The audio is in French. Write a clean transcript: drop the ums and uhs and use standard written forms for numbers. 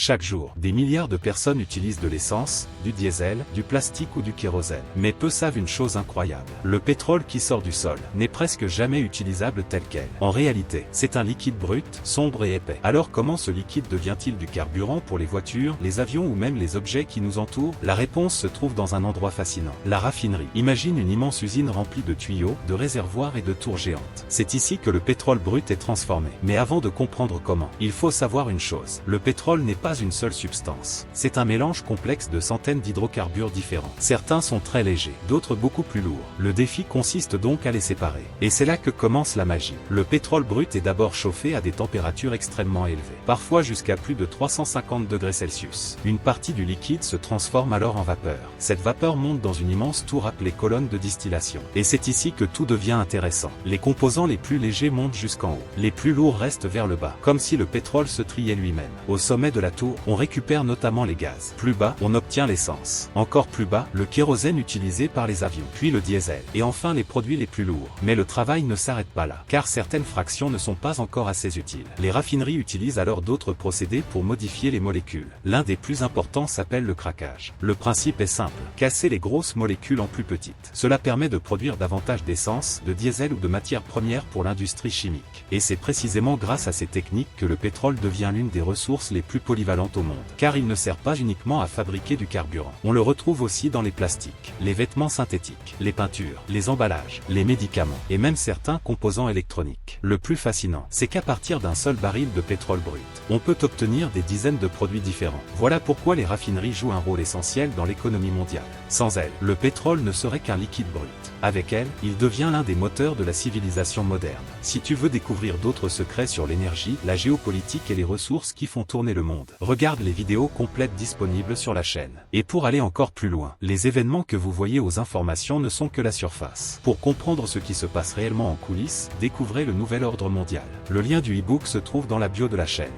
Chaque jour, des milliards de personnes utilisent de l'essence, du diesel, du plastique ou du kérosène. Mais peu savent une chose incroyable. Le pétrole qui sort du sol n'est presque jamais utilisable tel quel. En réalité, c'est un liquide brut, sombre et épais. Alors comment ce liquide devient-il du carburant pour les voitures, les avions ou même les objets qui nous entourent? La réponse se trouve dans un endroit fascinant. La raffinerie. Imagine une immense usine remplie de tuyaux, de réservoirs et de tours géantes. C'est ici que le pétrole brut est transformé. Mais avant de comprendre comment, il faut savoir une chose. Le pétrole n'est pas une seule substance. C'est un mélange complexe de centaines d'hydrocarbures différents. Certains sont très légers, d'autres beaucoup plus lourds. Le défi consiste donc à les séparer. Et c'est là que commence la magie. Le pétrole brut est d'abord chauffé à des températures extrêmement élevées, parfois jusqu'à plus de 350 degrés Celsius. Une partie du liquide se transforme alors en vapeur. Cette vapeur monte dans une immense tour appelée colonne de distillation. Et c'est ici que tout devient intéressant. Les composants les plus légers montent jusqu'en haut. Les plus lourds restent vers le bas, comme si le pétrole se triait lui-même. Au sommet de la tour, on récupère notamment les gaz. Plus bas, on obtient l'essence. Encore plus bas, le kérosène utilisé par les avions, puis le diesel, et enfin les produits les plus lourds. Mais le travail ne s'arrête pas là, car certaines fractions ne sont pas encore assez utiles. Les raffineries utilisent alors d'autres procédés pour modifier les molécules. L'un des plus importants s'appelle le craquage. Le principe est simple, casser les grosses molécules en plus petites. Cela permet de produire davantage d'essence, de diesel ou de matières premières pour l'industrie chimique. Et c'est précisément grâce à ces techniques que le pétrole devient l'une des ressources les plus polyvalentes au monde, car il ne sert pas uniquement à fabriquer du carburant. On le retrouve aussi dans les plastiques, les vêtements synthétiques, les peintures, les emballages, les médicaments, et même certains composants électroniques. Le plus fascinant, c'est qu'à partir d'un seul baril de pétrole brut, on peut obtenir des dizaines de produits différents. Voilà pourquoi les raffineries jouent un rôle essentiel dans l'économie mondiale. Sans elles, le pétrole ne serait qu'un liquide brut. Avec elle, il devient l'un des moteurs de la civilisation moderne. Si tu veux découvrir d'autres secrets sur l'énergie, la géopolitique et les ressources qui font tourner le monde, regarde les vidéos complètes disponibles sur la chaîne. Et pour aller encore plus loin, les événements que vous voyez aux informations ne sont que la surface. Pour comprendre ce qui se passe réellement en coulisses, découvrez le nouvel ordre mondial. Le lien du e-book se trouve dans la bio de la chaîne.